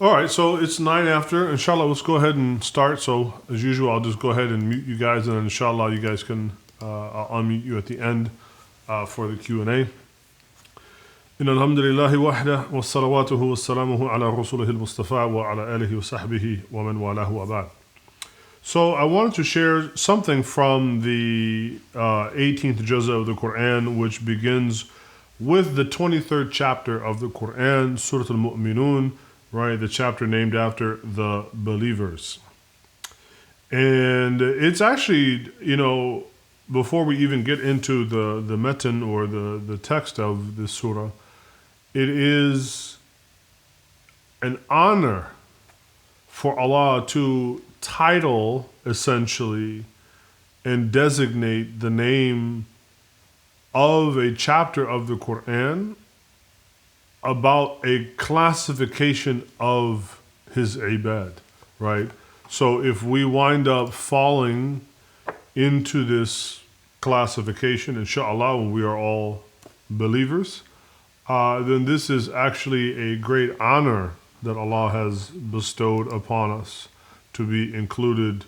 All right, so it's 9 after. Inshallah, let's go ahead and start. So as usual, I'll just go ahead and mute you guys, and then inshallah, you guys can I'll unmute you at the end for the Q&A. إن الحمد لله وحده والصلوات والسلامه على رسوله المصطفى وعلى آله وصحبه ومن والاه وبعد. So I wanted to share something from the 18th Juz of the Qur'an, which begins with the 23rd chapter of the Qur'an, Sūrah al-Mu'minun, right? The chapter named after the believers. And it's actually, before we even get into the metan or the text of this surah, it is an honor for Allah to title, essentially, and designate the name of a chapter of the Qur'an about a classification of His ibad, right? So if we wind up falling into this classification, inshallah, when we are all believers, then this is actually a great honor that Allah has bestowed upon us to be included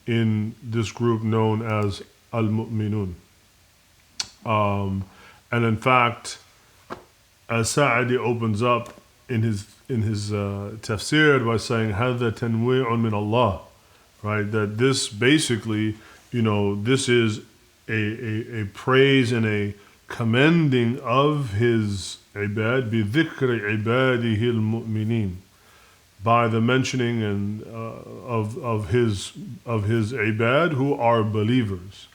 in this group known as Al-Mu'minun. And in fact, as Sa'adi opens up in his tafsir by saying, هَذَا تَنْوِيعٌ مِّنَ اللَّهِ, right? That this basically, this is a praise and a commending of His ibad, بِذِكْرِ عِبَادِهِ الْمُؤْمِنِينَ, by the mentioning and of his ibad who are believers.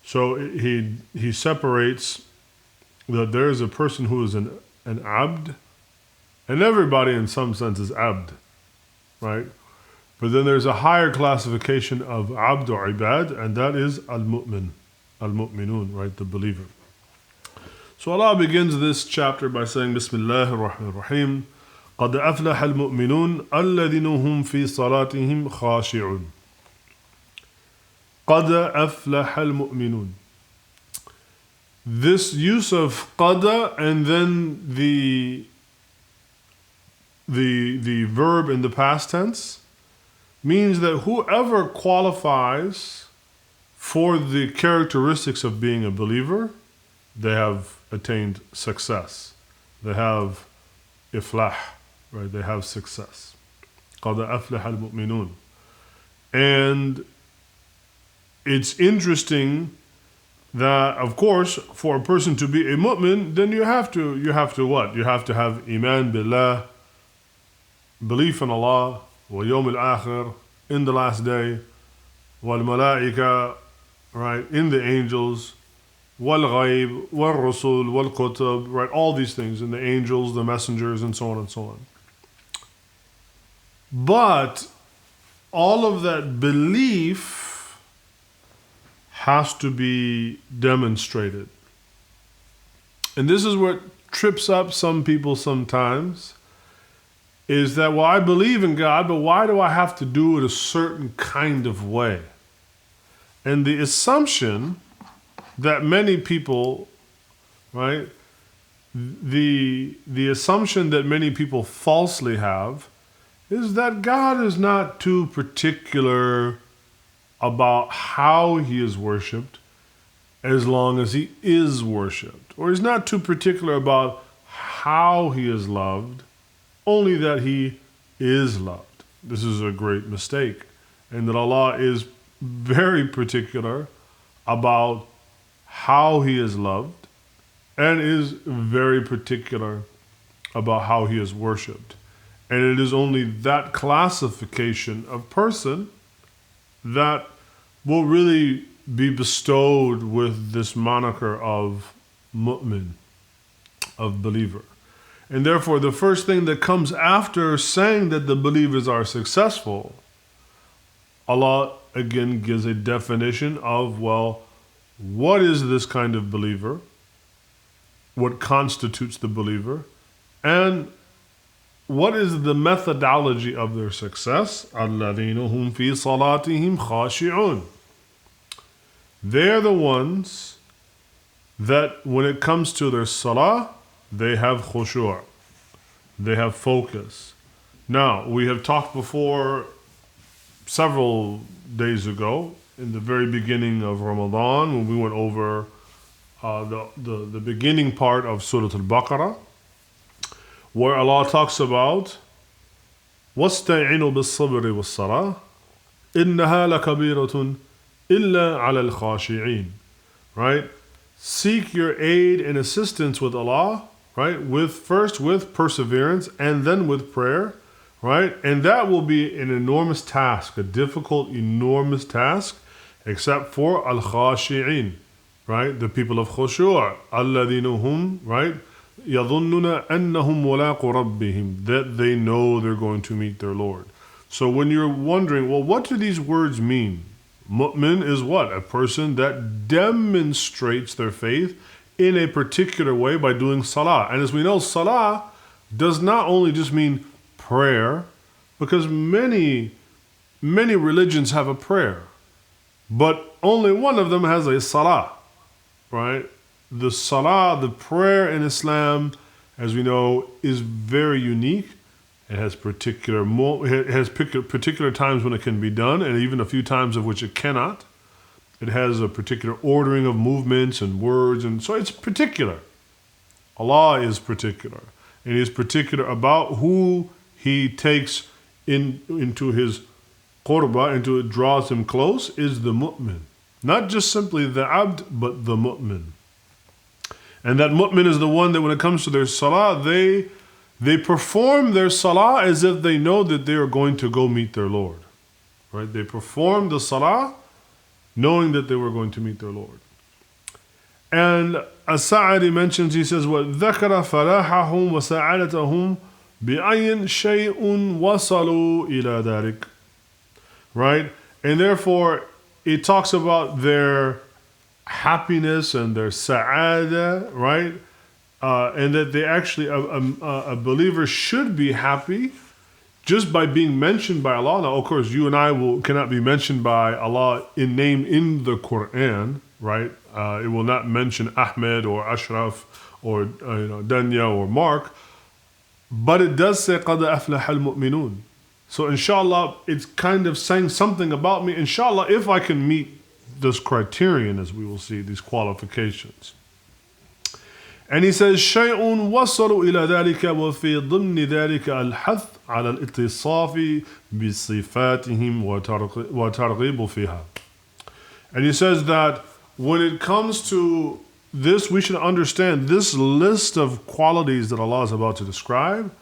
So he separates that there is a person who is an abd, and everybody in some sense is abd, right? But then there's a higher classification of abd or ibad, and that is al-mu'minun, right? The believer. So Allah begins this chapter by saying, Bismillah ar-Rahman ar-Rahim, قَدْ أَفْلَحَ الْمُؤْمِنُونَ الَّذِينَ هُمْ فِي صَلَاتِهِمْ خَاشِعُونَ. قَدْ أَفْلَحَ الْمُؤْمِنُونَ. This use of qada and then the verb in the past tense means that whoever qualifies for the characteristics of being a believer, they have attained success. They have iflah, right? They have success. قَدْ أَفْلَحَ الْمُؤْمِنُونَ. And it's interesting that, of course, for a person to be a mu'min, then you have to what? You have to have iman billah, belief in Allah, wa yawm al-akhir, in the last day, wal malaika, right, in the angels, wal ghaib, wal rusul, wal kutub, right, all these things, in the angels, the messengers, and so on and so on. But all of that belief has to be demonstrated. And this is what trips up some people sometimes, is that, well, I believe in God, but why do I have to do it a certain kind of way? And the assumption that many people, right, the assumption that many people falsely have is that God is not too particular about how He is worshipped as long as He is worshipped. Or He's not too particular about how He is loved, only that He is loved. This is a great mistake. And that Allah is very particular about how He is loved and is very particular about how He is worshipped. And it is only that classification of person that will really be bestowed with this moniker of mu'min, of believer. And therefore, the first thing that comes after saying that the believers are successful, Allah again gives a definition of, well, what is this kind of believer? What constitutes the believer? And what is the methodology of their success? الَّذِينَ هُمْ فِي صَلَاتِهِمْ خَاشِعُونَ. They're the ones that when it comes to their salah, they have khushu', they have focus. Now, we have talked before several days ago in the very beginning of Ramadan when we went over the beginning part of Surah Al-Baqarah, where Allah talks about وَاسْتَعِنُوا بِالصَّبْرِ وَالصَّلَاةِ إِنَّهَا لَكَبِيرَةٌ إِلَّا عَلَى الْخَاشِعِينَ. Right? Seek your aid and assistance with Allah, right? First with perseverance and then with prayer, right? And that will be an enormous task, a difficult, enormous task, except for al-khashi'in, right? The people of khushu', alladhina hum, right? يَظُنُّونَ أَنَّهُمْ مُلَاقُ رَبِّهِمْ, that they know they're going to meet their Lord. So when you're wondering, well, what do these words mean? Mu'min is what? A person that demonstrates their faith in a particular way by doing salah. And as we know, salah does not only just mean prayer, because many religions have a prayer, but only one of them has a salah, right? The salah, the prayer in Islam, as we know, is very unique. It has particular times when it can be done, and even a few times of which it cannot. It has a particular ordering of movements and words, and so it's particular. Allah is particular, and He is particular about who He takes into His qurba, into it draws Him close, is the mu'min. Not just simply the abd, but the mu'min. And that mu'min is the one that when it comes to their salah, they perform their salah as if they know that they are going to go meet their Lord. Right? They perform the salah knowing that they were going to meet their Lord. And As-Sa'adi mentions, he says, وَذَكَرَ فَلَاحَهُمْ وَسَعَادَتَهُمْ بِأَيٍّ شَيْءٌ وَصَلُوا إِلَى ذَلِكَ. Right? And therefore, it talks about their happiness and their sa'ada, right? And that they actually, a believer should be happy just by being mentioned by Allah. Now, of course, you and I cannot be mentioned by Allah in name in the Qur'an, right? It will not mention Ahmed or Ashraf or Danya or Mark, but it does say قَدْ أَفْلَحَ الْمُؤْمِنُونَ. So inshallah, it's kind of saying something about me. Inshallah, if I can meet this criterion, as we will see, these qualifications. And he says, شَيْءٌ وَصَلُوا إِلَى ذَلِكَ وَفِي ضِمْنِ ذَلِكَ الْحَثْ عَلَى الْإِتِّصَافِ بِصِفَاتِهِمْ وَتَرْغِيبُ فِيهَا. And he says that when it comes to this, we should understand this list of qualities that Allah is about to describe,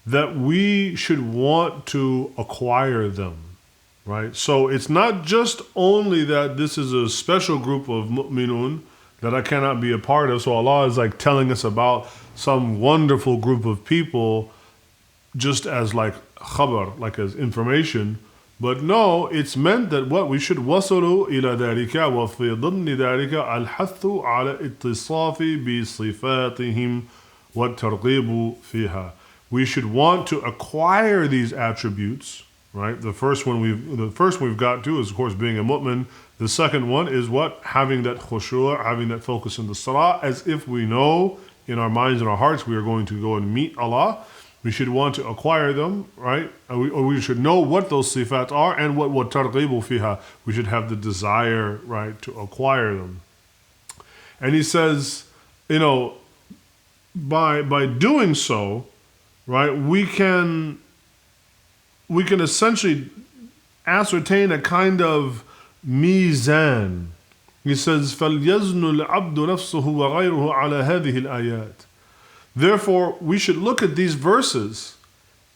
that we should want to acquire them. Right? So it's not just only that this is a special group of mu'minun that I cannot be a part of. So Allah is like telling us about some wonderful group of people just as like khabar, like as information. But no, it's meant that what we should وَصَلُوا إِلَى ذَلِكَ وَفِي ضِمْنِ ذَلِكَ الْحَثُّ عَلَى اِتِّصَافِ بِصِفَاتِهِمْ وَالتَّرْغِيبُ فِيهَا. We should want to acquire these attributes. Right? The first one we've got to is, of course, being a mu'min. The second one is what? Having that khushu', having that focus in the salah, as if we know in our minds and our hearts we are going to go and meet Allah. We should want to acquire them, right? Or we should know what those sifat are and what targhibu fiha. We should have the desire, right, to acquire them. And he says, by doing so, right, we can essentially ascertain a kind of mizan. He says, فَلْيَزْنُ الْعَبْدُ نَفْسُهُ وَغَيْرُهُ عَلَى هَذِهِ الْآيَاتِ. Therefore, we should look at these verses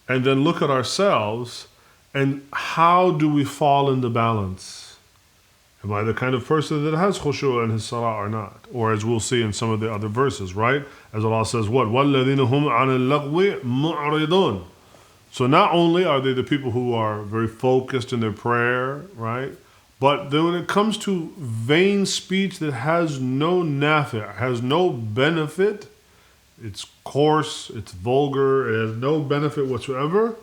and then look at ourselves and how do we fall in the balance? Am I the kind of person that has khushu' in his salah or not? Or as we'll see in some of the other verses, right? As Allah says, what? وَالَّذِينَ هُمْ عَنِ اللَّغْوِ مُعْرِضُونَ. So not only are they the people who are very focused in their prayer, right? But then when it comes to vain speech that has no nafi', has no benefit, it's coarse, it's vulgar, it has no benefit whatsoever,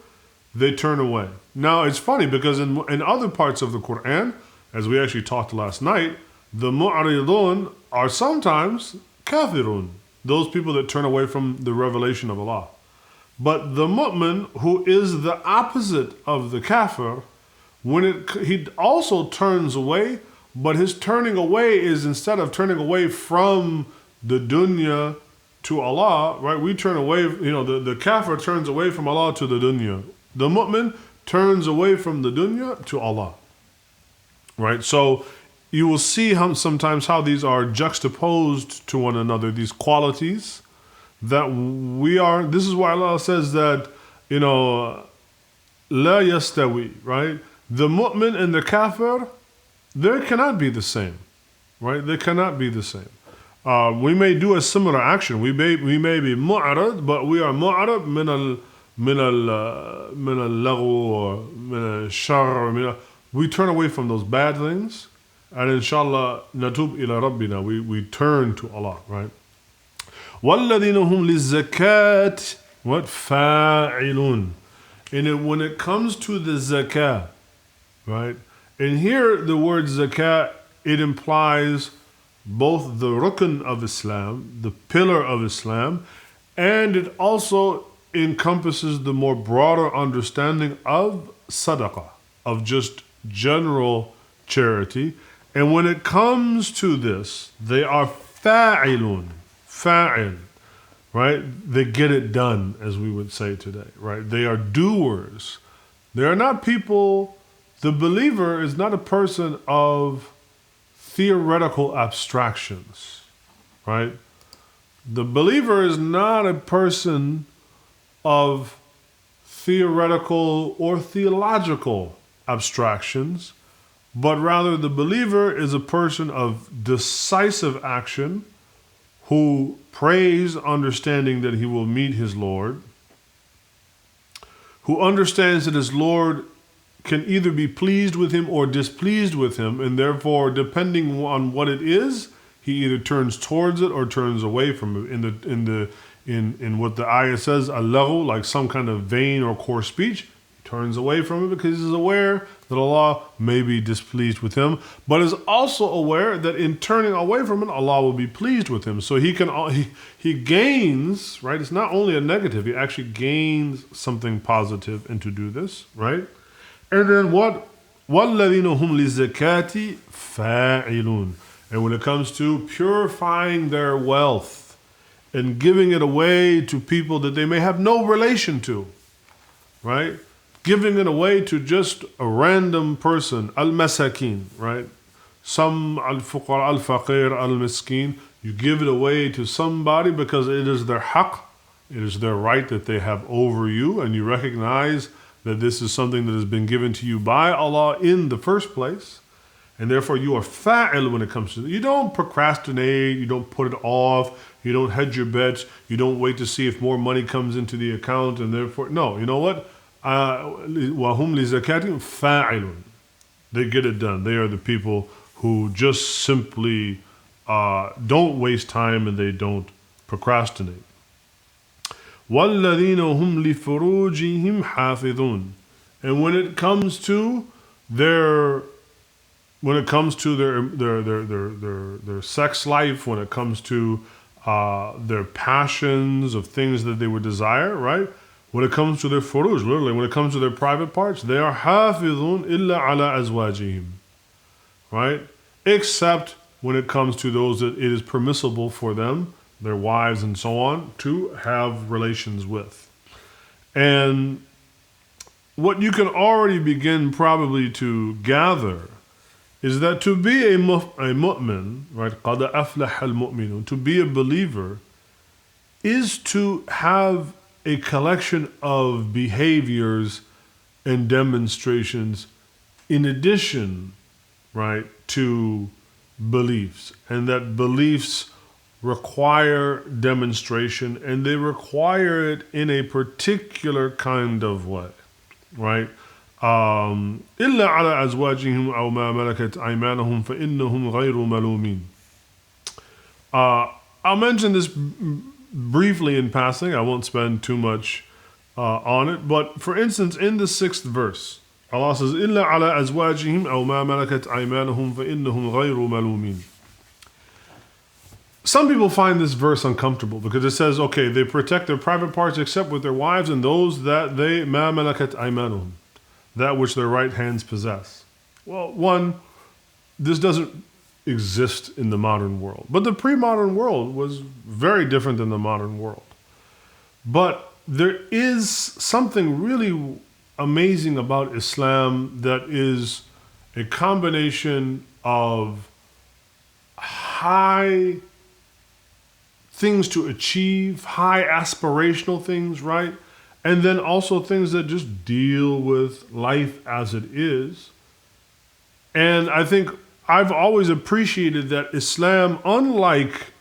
they turn away. Now it's funny because in other parts of the Qur'an, as we actually talked last night, the mu'ridun are sometimes kafirun, those people that turn away from the revelation of Allah. But the mu'min, who is the opposite of the kafir, he also turns away, but his turning away is, instead of turning away from the dunya to Allah, right? We turn away, the kafir turns away from Allah to the dunya. The mu'min turns away from the dunya to Allah, right? So you will see sometimes how these are juxtaposed to one another, these qualities that this is why Allah says that, la yastawi, right? The mu'min and the kafir, they cannot be the same, right? They cannot be the same. We may do a similar action. We may be mu'arad, but we are mu'arad min al-laghu or min al-shar. We turn away from those bad things, and inshallah, natub ila rabbina. We turn to Allah, right? وَالَّذِينَ هُمْ لِلزَّكَاةِ what? فَاعِلُونَ. And when it comes to the zakah, right? And here the word zakah, it implies both the rukn of Islam, the pillar of Islam, and it also encompasses the more broader understanding of sadaqah, of just general charity. And when it comes to this, they are fa'ilun, fa'il, right? They get it done, as we would say today, right? They are doers. They are not people, the believer is not a person of theoretical abstractions, right? The believer is not a person of theoretical or theological abstractions, but rather the believer is a person of decisive action who prays understanding that he will meet his Lord, who understands that his Lord can either be pleased with him or displeased with him, and therefore, depending on what it is, he either turns towards it or turns away from it. In what the ayah says, allahu, like some kind of vain or coarse speech, he turns away from it because he's aware that Allah may be displeased with him, but is also aware that in turning away from it, Allah will be pleased with him. So he gains, right? It's not only a negative; he actually gains something positive and to do this, right? And then what? وَالَّذِينَ هُمْ لِلزَّكَاةِ فَاعِلُونَ. And when it comes to purifying their wealth and giving it away to people that they may have no relation to, right? Giving it away to just a random person, al-masakin, right? Some al-fuqara, al-faqir, al-miskin. You give it away to somebody because it is their haqq, it is their right that they have over you, and you recognize that this is something that has been given to you by Allah in the first place, and therefore you are fa'il when it comes to it. You don't procrastinate, you don't put it off, you don't hedge your bets, you don't wait to see if more money comes into the account, and therefore, no, you know what? وَهُمْ لِزَكَاتِهِمْ فَاعِلٌ. They get it done. They are the people who just simply don't waste time and they don't procrastinate. وَالَّذِينَ هُمْ لِفُرُوجِهِمْ حَافِظُونَ. And when it comes to their sex life, when it comes to their passions of things that they would desire, right? When it comes to their furuj, literally, when it comes to their private parts, they are حَافِظُونَ إِلَّا عَلَىٰ أَزْوَاجِهِمْ, right? Except when it comes to those that it is permissible for them, their wives and so on, to have relations with. And what you can already begin probably to gather is that to be a mu'min, right, قَدْ أَفْلَحَ الْمُؤْمِنُونَ, to be a believer is to have a collection of behaviors and demonstrations in addition, right, to beliefs, and that beliefs require demonstration, and they require it in a particular kind of way, right? إِلَّا عَلَىٰ أَزْوَاجِهِمْ أَوْ مَا مَلَكَتْ أَيْمَانُهُمْ فَإِنَّهُمْ غَيْرُ مَلُومِينَ. I'll mention this briefly in passing. I won't spend too much on it. But for instance, in the 6th verse, Allah says, إِلَّا عَلَىٰ أَزْوَاجِهِمْ أَوْ مَا مَلَكَتْ أَيْمَانُهُمْ فَإِنَّهُمْ غَيْرُ مَلُومِينَ. some people find this verse uncomfortable because it says, okay, they protect their private parts except with their wives and those that they ma malakat aymanuhum, that which their right hands possess. Well, one, this doesn't exist in the modern world. But the pre-modern world was very different than the modern world. But there is something really amazing about Islam that is a combination of high things to achieve, high aspirational things, right? And then also things that just deal with life as it is. And I think I've always appreciated that Islam, unlike,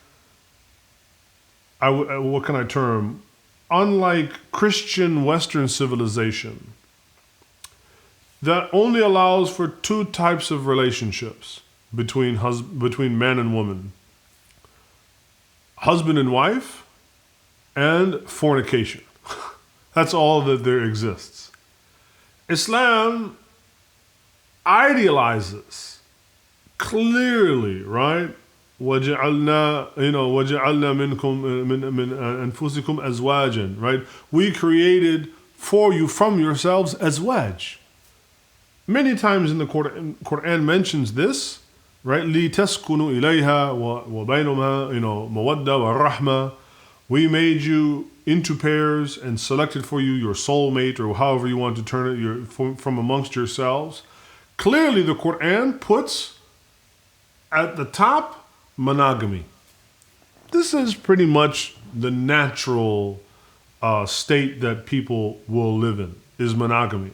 what can I term? Unlike Christian Western civilization, that only allows for two types of relationships between man and woman: husband and wife, and fornication. That's all that there exists. Islam idealizes clearly, right? وَجَعَلْنَا مِنْكُمْ مِنْ أَنفُسِكُمْ أَزْوَاجًا, right? We created for you from yourselves azwaj. Many times in the Qur'an mentions this, right? لِتَسْكُنُوا إِلَيْهَا وَبَيْنُهَا مَوَدَّةً وَرَحْمَةً. We made you into pairs and selected for you your soulmate, or however you want to turn it, from amongst yourselves. Clearly the Qur'an puts at the top monogamy. This is pretty much the natural state that people will live in, is monogamy.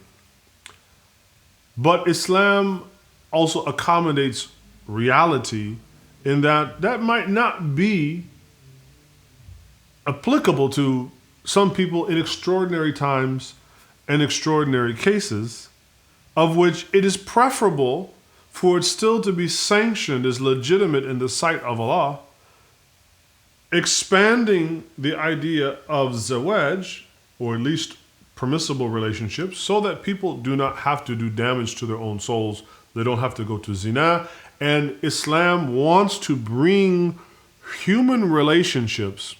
But Islam also accommodates reality in that might not be applicable to some people in extraordinary times and extraordinary cases, of which it is preferable for it still to be sanctioned as legitimate in the sight of Allah, expanding the idea of zawaj, or at least permissible relationships, so that people do not have to do damage to their own souls. They don't have to go to zina. And Islam wants to bring human relationships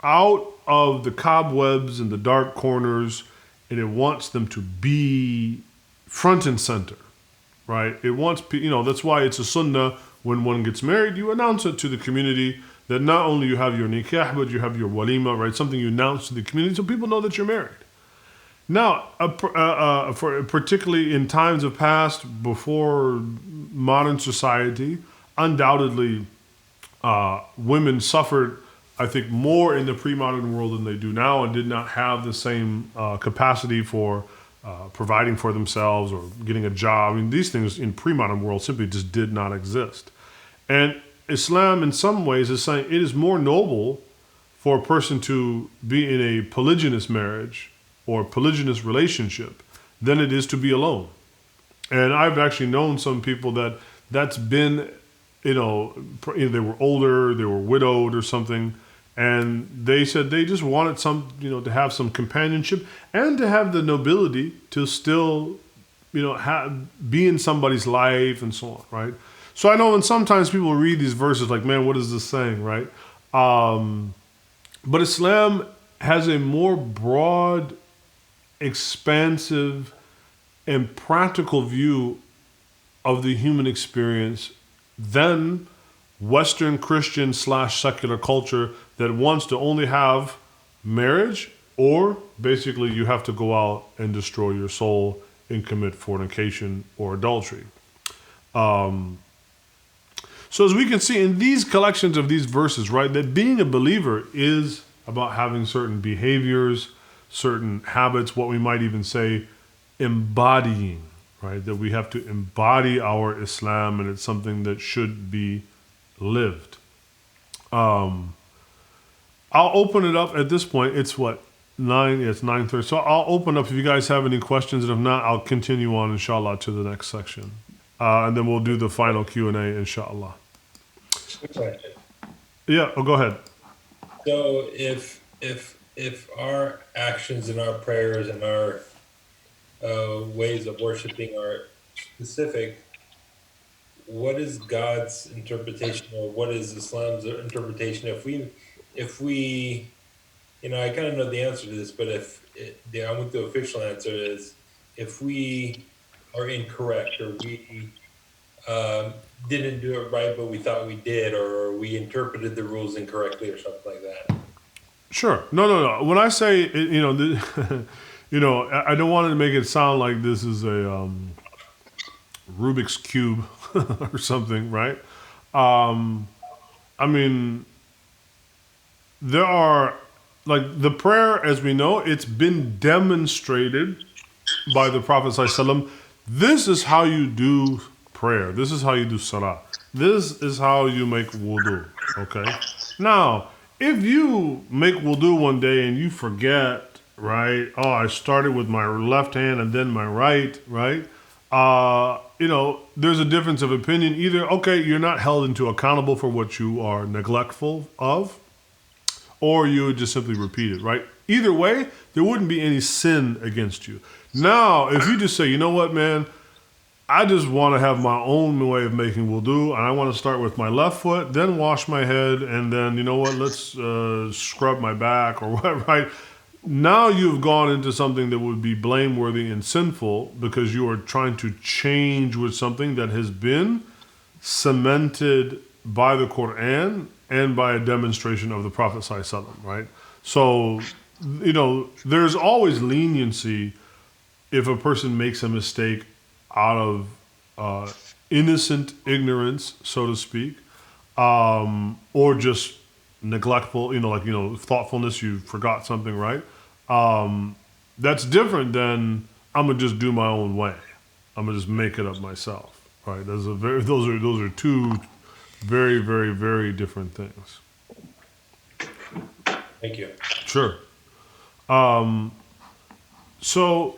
out of the cobwebs and the dark corners, and it wants them to be front and center, right? It wants, that's why it's a sunnah when one gets married, you announce it to the community that not only you have your nikah, but you have your walima, right? Something you announce to the community so people know that you're married. Now, particularly in times of past, before modern society, undoubtedly women suffered, I think, more in the pre-modern world than they do now, and did not have the same capacity for providing for themselves or getting a job. I mean, these things in pre-modern world simply just did not exist. And Islam, in some ways, is saying it is more noble for a person to be in a polygynous marriage or polygynous relationship than it is to be alone. And I've actually known some people that's been, they were older, they were widowed or something, and they said they just wanted to have some companionship and to have the nobility to still, be in somebody's life and so on, right? So I know when sometimes people read these verses like, man, what is this saying, right? But Islam has a more broad, expansive, and practical view of the human experience than Western Christian / secular culture that wants to only have marriage, or basically you have to go out and destroy your soul and commit fornication or adultery. So as we can see in these collections of these verses, right, that being a believer is about having certain behaviors, certain habits, what we might even say embodying, right? That we have to embody our Islam, and it's something that should be lived. I'll open it up at this point. It's what, 9? Yeah, it's 9:30. So I'll open up if you guys have any questions, and if not, I'll continue on, inshallah, to the next section. And then we'll do the final Q&A, inshallah. Question. Yeah, go ahead. So if our actions and our prayers and our ways of worshiping are specific, what is God's interpretation, or what is Islam's interpretation? If we, I kind of know the answer to this, but I want the official answer is, if we are incorrect, or we didn't do it right, but we thought we did, or we interpreted the rules incorrectly, or something like that. Sure. No. When I say, I don't want to make it sound like this is a Rubik's cube or something, right? I mean, there are, like, the prayer, as we know, it's been demonstrated by the Prophet ﷺ. This is how you do prayer. This is how you do salah. This is how you make wudu. Okay? Now, if you make wudu one day and you forget, right? Oh, I started with my left hand and then my right, right? There's a difference of opinion. Either, okay, you're not held into accountable for what you are neglectful of, or you would just simply repeat it, right? Either way, there wouldn't be any sin against you. Now, if you just say, you know what, man, I just want to have my own way of making wudu, and I want to start with my left foot, then wash my head, and then, you know what, let's scrub my back or what, right? Now you've gone into something that would be blameworthy and sinful, because you are trying to change with something that has been cemented by the Qur'an and by a demonstration of the Prophet ﷺ, right? So, there's always leniency if a person makes a mistake out of innocent ignorance, so to speak, or just neglectful, thoughtfulness, you forgot something, right? That's different than, I'm gonna just do my own way. I'm gonna just make it up myself, right? Those are two very, very, very different things. Thank you. Sure. So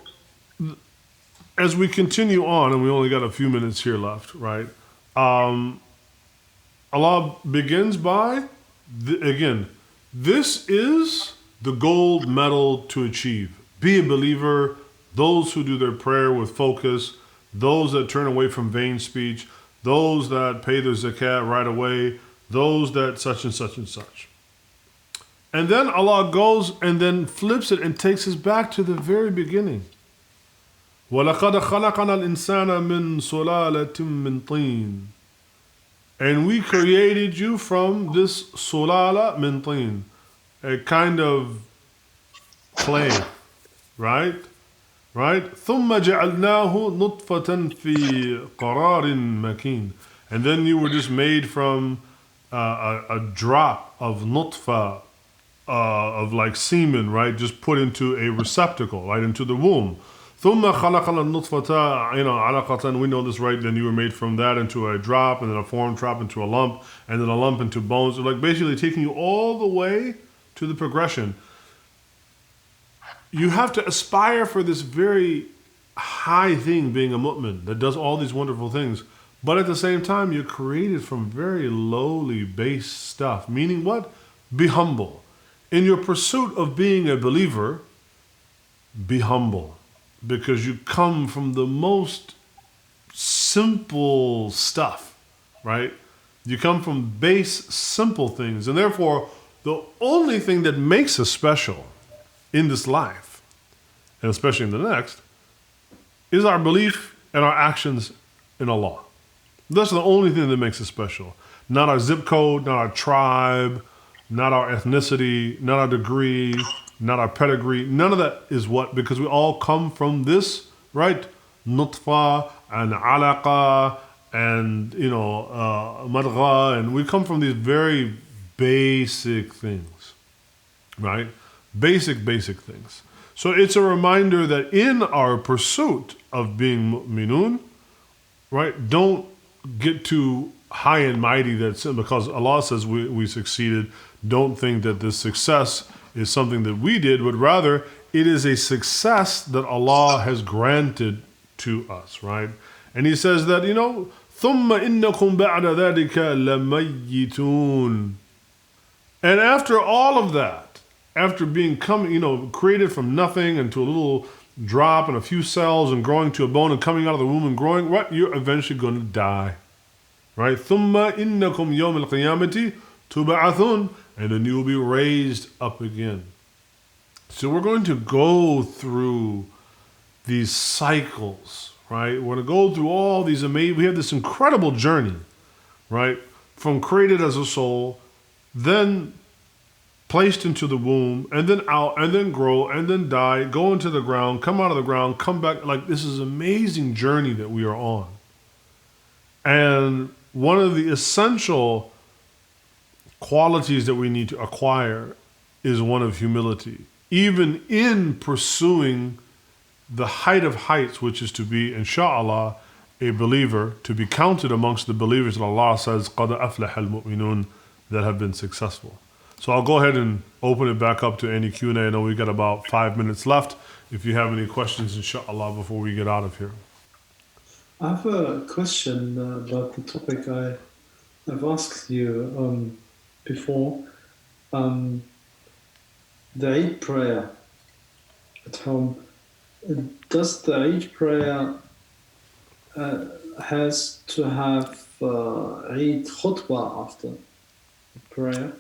as we continue on, and we only got a few minutes here left, right? Allah begins by, again, this is the gold medal to achieve. Be a believer, those who do their prayer with focus, those that turn away from vain speech, those that pay their zakat right away, those that such and such and such. And then Allah goes and then flips it and takes us back to the very beginning. وَلَقَدْ خَلَقَنَا الْإِنسَانَ مِنْ سُلَالَةٍ مِّن طِينٍ. And we created you from this sulala min tin, a kind of clay, right? Right? ثُمَّ جَعَلْنَاهُ نُطْفَةً فِي قَرَارٍ مَكِينٍ. And then you were just made from a drop of nutfa, of like semen, right? Just put into a receptacle, right? Into the womb. ثُمَّ خَلَقَنَا النُّطْفَةَ عَلَقَةً. We know this, right? Then you were made from that into a drop, and then a formed drop into a lump, and then a lump into bones. Like basically taking you all the way to the progression. You have to aspire for this very high thing, being a mu'min that does all these wonderful things. But at the same time, you're created from very lowly, base stuff. Meaning what? Be humble. In your pursuit of being a believer, be humble. Because you come from the most simple stuff, right? You come from base, simple things. And therefore, the only thing that makes us special in this life, and especially in the next, is our belief and our actions in Allah. That's the only thing that makes us special. Not our zip code, not our tribe, not our ethnicity, not our degree, not our pedigree. None of that is what, because we all come from this, right? Nutfa and alaqa and, madgha, and we come from these very basic things, right? Basic things. So it's a reminder that in our pursuit of being mu'minun, right, don't get too high and mighty because Allah says we succeeded. Don't think that this success is something that we did, but rather it is a success that Allah has granted to us, right? And He says that, ثُمَّ إِنَّكُمْ بَعْدَ ذَلِكَ لَمَيِّتُونَ. And after all of that, after being created from nothing into a little drop and a few cells and growing to a bone and coming out of the womb and growing, what? You're eventually going to die. right? ثُمَّ إِنَّكُمْ يَوْمَ الْقِيَامَةِ تُبْعَثُونَ, and then you will be raised up again. So we're going to go through these cycles, right? We're going to go through all these amazing, we have this incredible journey, right? From created as a soul, then placed into the womb, and then out, and then grow, and then die, go into the ground, come out of the ground, come back. Like, this is an amazing journey that we are on. And one of the essential qualities that we need to acquire is one of humility, even in pursuing the height of heights, which is to be, inshallah, a believer, to be counted amongst the believers that Allah says, قَدْ أَفْلَحَ الْمُؤْمِنُونَ, that have been successful. So I'll go ahead and open it back up to any Q&A. I know we've got about 5 minutes left. If you have any questions, inshallah, before we get out of here. I have a question about the topic I've asked you before. The Eid prayer at home. Does the Eid prayer has to have Eid khutbah after the prayer?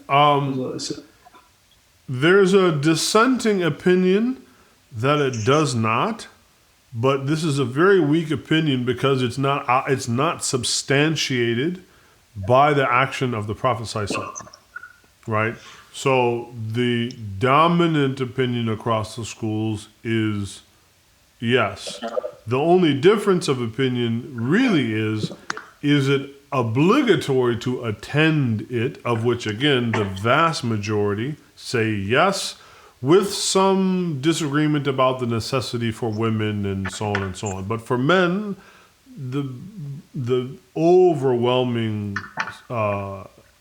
There's a dissenting opinion that it does not, but this is a very weak opinion because it's not substantiated by the action of the Prophet ﷺ, right? So the dominant opinion across the schools is yes. The only difference of opinion really is it obligatory to attend it, of which, again, the vast majority say yes, with some disagreement about the necessity for women and so on and so on. But for men, the overwhelming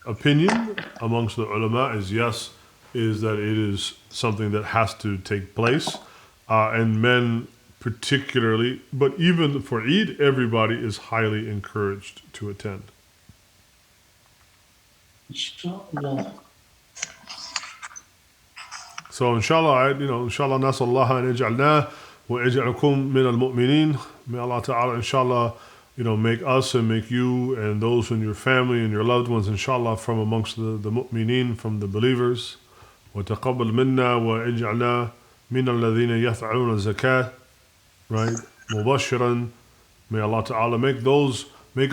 opinion amongst the ulama is yes, is that it is something that has to take place. And men particularly, but even for Eid, everybody is highly encouraged to attend. Inshallah. So inshallah, inshallah, nasallahu an yaj'alna wa yaj'alakum min al-mu'minin. May Allah Ta'ala, inshallah, make us and make you and those in your family and your loved ones, inshallah, from amongst the mu'minin, from the believers. وَتَقَبَّلْ مِنَّا وَاجْعَلْنَا مِنَ الَّذِينَ يَفْعَلُونَ الزَّكَاةَ, right? مُبَشِّرًا. May Allah Ta'ala make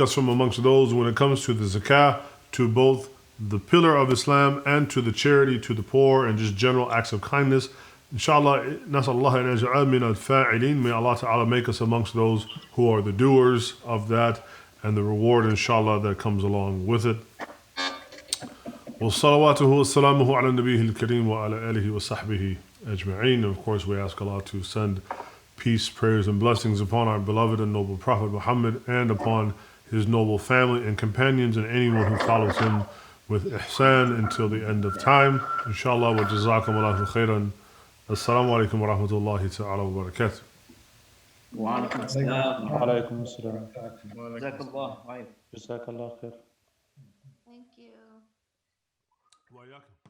us from amongst those when it comes to the zakah, to both the pillar of Islam and to the charity to the poor and just general acts of kindness. Inshallah, nasallahu an yaj'al min al-fa'ilin. May Allah Ta'ala make us amongst those who are the doers of that and the reward, inshallah, that comes along with it. وَالصَّلَوَاتُهُ وَالسَّلَامُهُ عَلَى النَّبِيِّ الْكَرِيمِ وَعَلَى آلِهِ وَصَحْبِهِ أَجْمَعِينَ. And of course, we ask Allah to send peace, prayers, and blessings upon our beloved and noble Prophet Muhammad and upon his noble family and companions and anyone who follows him with ihsan until the end of time. Inshallah, wa jazakum Allahu khairan. Assalamu alaikum wa rahmatullahi ta'ala wa barakatuh. وعليكم السلام. وعليكم السلام. جزاك الله خير. جزاك الله خير. Thank you. Wa yakum.